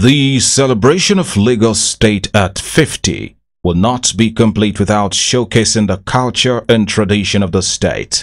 The celebration of Lagos State at 50 will not be complete without showcasing the culture and tradition of the state.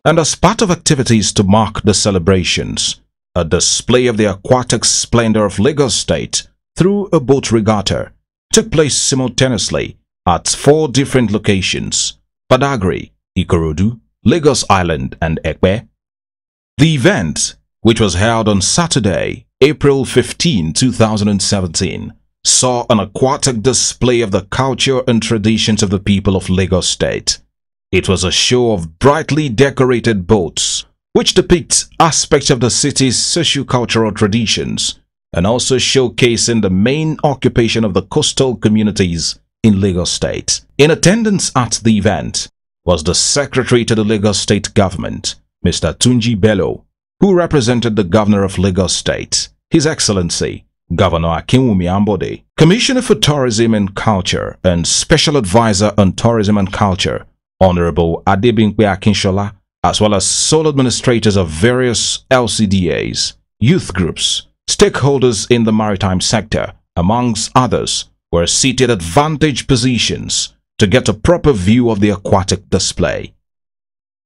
And as part of activities to mark the celebrations, a display of the aquatic splendor of Lagos State through a boat regatta took place simultaneously at 4 different locations: Badagry, Ikorodu, Lagos Island, and Ekpe. The event, which was held on Saturday, April 15, 2017, saw an aquatic display of the culture and traditions of the people of Lagos State. It was a show of brightly decorated boats, which depict aspects of the city's socio-cultural traditions and also showcasing the main occupation of the coastal communities in Lagos State. In attendance at the event was the Secretary to the Lagos State Government, Mr. Tunji Bello, who represented the Governor of Lagos State, His Excellency Governor Akinwumi Ambode, Commissioner for Tourism and Culture and Special Advisor on Tourism and Culture, Honorable Adebimpe Akinshola, as well as sole administrators of various LCDAs, youth groups, stakeholders in the maritime sector, amongst others, were seated at vantage positions to get a proper view of the aquatic display.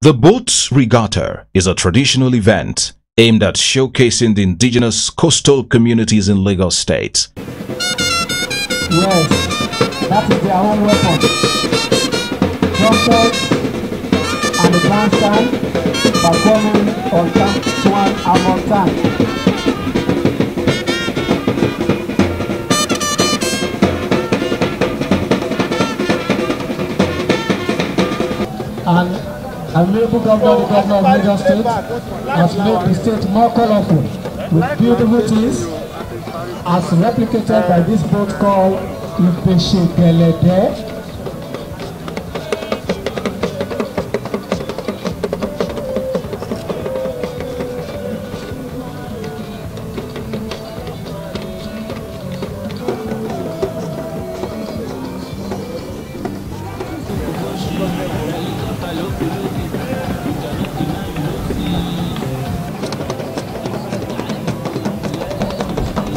The boat regatta is a traditional event aimed at showcasing the indigenous coastal communities in Lagos State. Yes, that is their own weapon. Trumpets and the bandstand performing on Swan Amontan. And Honorable Governor, the Governor of Lagos State, has made the state more colorful with beautiful things, as replicated by this boat called Ipeshekelede.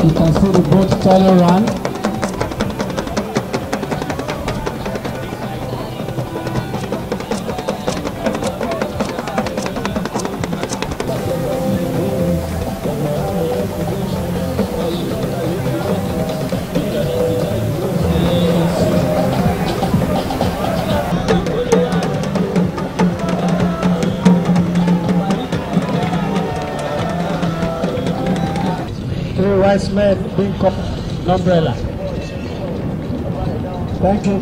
You can see the boat turning around. Three wise men being caught an umbrella. Thank you.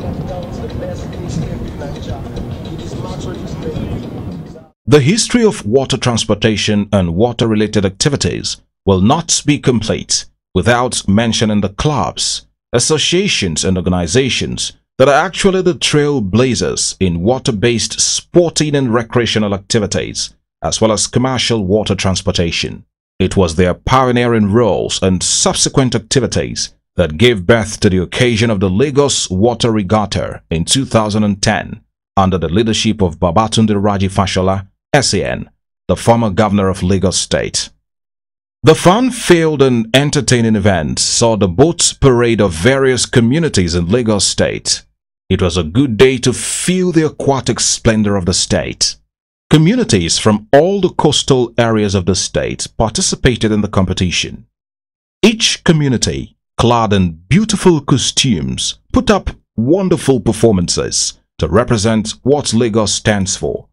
The history of water transportation and water-related activities will not be complete without mentioning the clubs, associations and organizations that are actually the trailblazers in water-based sporting and recreational activities, as well as commercial water transportation. It was their pioneering roles and subsequent activities that gave birth to the occasion of the Lagos Water Regatta in 2010 under the leadership of Babatunde Raji Fashola, SAN, the former governor of Lagos State. The fun-filled and entertaining event saw the boat parade of various communities in Lagos State. It was a good day to feel the aquatic splendor of the state. Communities from all the coastal areas of the state participated in the competition. Each community, clad in beautiful costumes, put up wonderful performances to represent what Lagos stands for.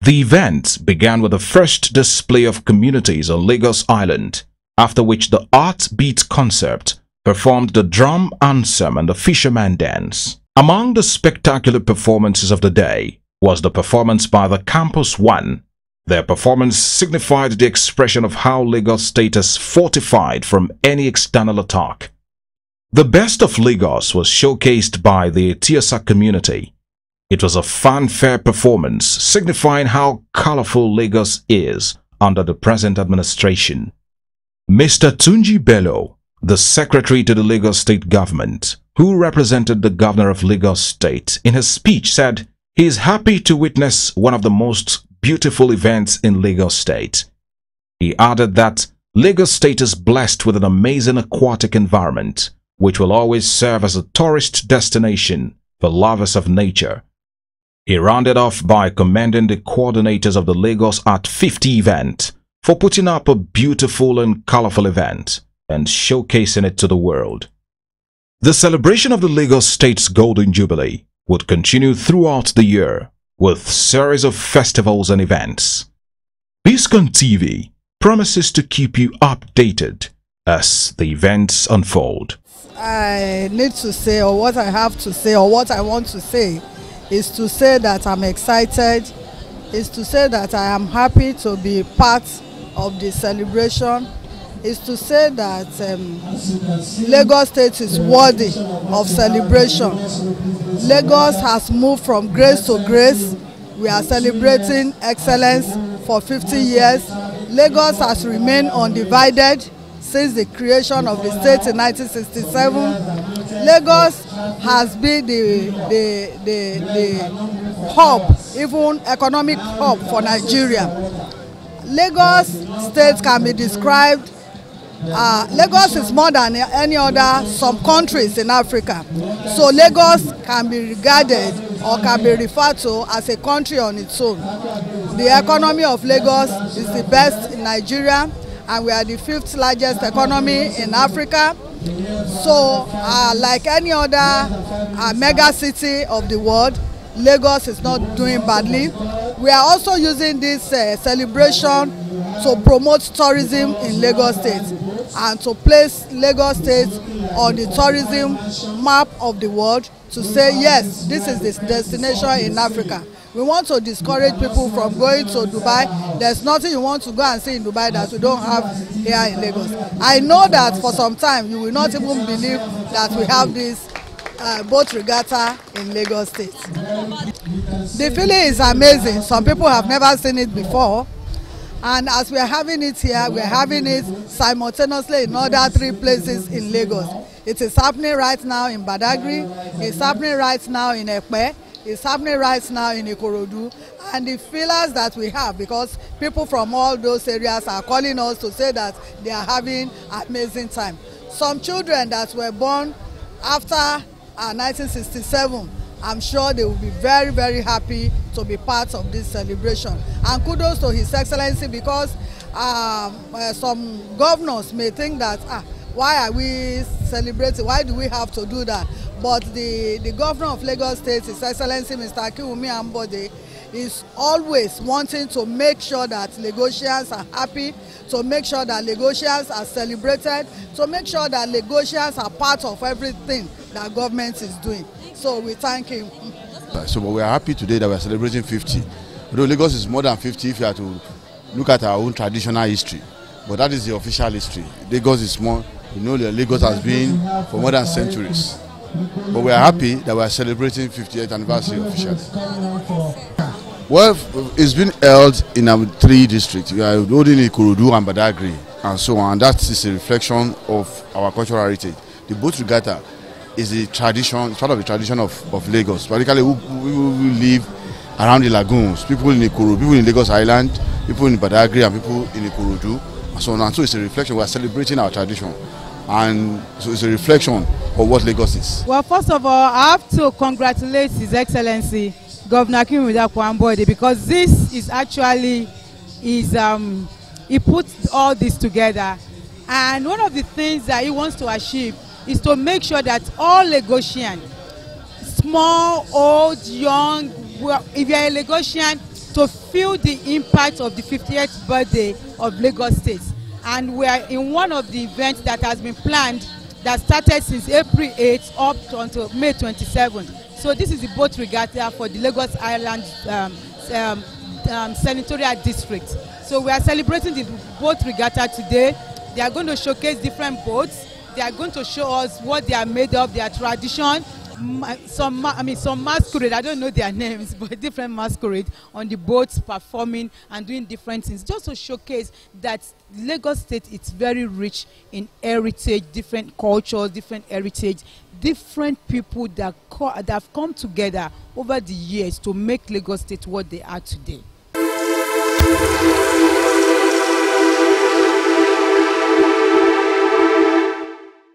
The event began with the first display of communities on Lagos Island, after which the Art Beat Concert performed the drum anthem and the fisherman dance. Among the spectacular performances of the day was the performance by the Campus One. Their performance signified the expression of how Lagos State is fortified from any external attack. The best of Lagos was showcased by the Tiasa community. It was a fanfare performance signifying how colorful Lagos is under the present administration. Mr. Tunji Bello, the secretary to the Lagos State government, who represented the governor of Lagos State, in his speech said he is happy to witness one of the most beautiful events in Lagos State. He added that Lagos State is blessed with an amazing aquatic environment, which will always serve as a tourist destination for lovers of nature. He rounded off by commending the coordinators of the Lagos Art 50 event for putting up a beautiful and colorful event and showcasing it to the world. The celebration of the Lagos State's Golden Jubilee would continue throughout the year with series of festivals and events. Biscon TV promises to keep you updated as the events unfold. I need to say, or what I have to say, or what I want to say, is to say that I'm excited, is to say that I am happy to be part of the celebration, is to say that Lagos State is worthy of celebration. Lagos has moved from grace to grace. We are celebrating excellence for 50 years. Lagos has remained undivided since the creation of the state in 1967. Lagos has been the hub, even economic hub for Nigeria. Lagos State can be described, Lagos is more than any other some countries in Africa. So Lagos can be regarded or can be referred to as a country on its own. The economy of Lagos is the best in Nigeria, and we are the 5th largest economy in Africa. So like any other mega city of the world, Lagos is not doing badly. We are also using this celebration to promote tourism in Lagos State and to place Lagos State on the tourism map of the world, to say yes, this is the destination in Africa. We want to discourage people from going to Dubai. There's nothing you want to go and see in Dubai that we don't have here in Lagos. I know that for some time you will not even believe that we have this boat regatta in Lagos State. The feeling is amazing. Some people have never seen it before. And as we are having it here, we are having it simultaneously in other 3 places in Lagos. It is happening right now in Badagry, it's happening right now in Ekpe, it's happening right now in Ikorodu. And the feelers that we have, because people from all those areas are calling us to say that they are having an amazing time. Some children that were born after 1967, I'm sure they will be very, very happy to be part of this celebration. And kudos to His Excellency, because some governors may think that, why are we celebrating? Why do we have to do that? But the governor of Lagos State, His Excellency Mr. Akiwumi Ambode, is always wanting to make sure that Lagosians are happy, to make sure that Lagosians are celebrated, to make sure that Lagosians are part of everything that government is doing. So we thank him. So we are happy today that we are celebrating 50. Although Lagos is more than 50 if you are to look at our own traditional history. But that is the official history. Lagos is more, you know, that Lagos has been for more than centuries. But we are happy that we are celebrating 50th anniversary officially. Well, it's been held in our 3 districts. We are holding in Ikorodu and Badagry and so on. And that is a reflection of our cultural heritage. The boat regatta is a tradition, it's part of the tradition of Lagos, particularly who live around the lagoons, people in Ikorodu, people in Lagos Island, people in Badagry and people in Ikorodu, and so on. And so it's a reflection. We are celebrating our tradition. and so it's a reflection of what Lagos is. Well, first of all, I have to congratulate His Excellency Governor Akinwumi Dapo, because this is actually he put all this together, and one of the things that he wants to achieve is to make sure that all Lagosians, small, old, young, if you are a Lagosian, to feel the impact of the 50th birthday of Lagos State. And we are in one of the events that has been planned that started since April 8th up until May 27th. So this is the boat regatta for the Lagos Island senatorial district. So we are celebrating the boat regatta today. They are going to showcase different boats. They are going to show us what they are made of, their tradition. Some masquerade, I don't know their names, but different masquerade on the boats performing and doing different things, just to showcase that Lagos State is very rich in heritage, different cultures, different heritage, different people that have come together over the years to make Lagos State what they are today.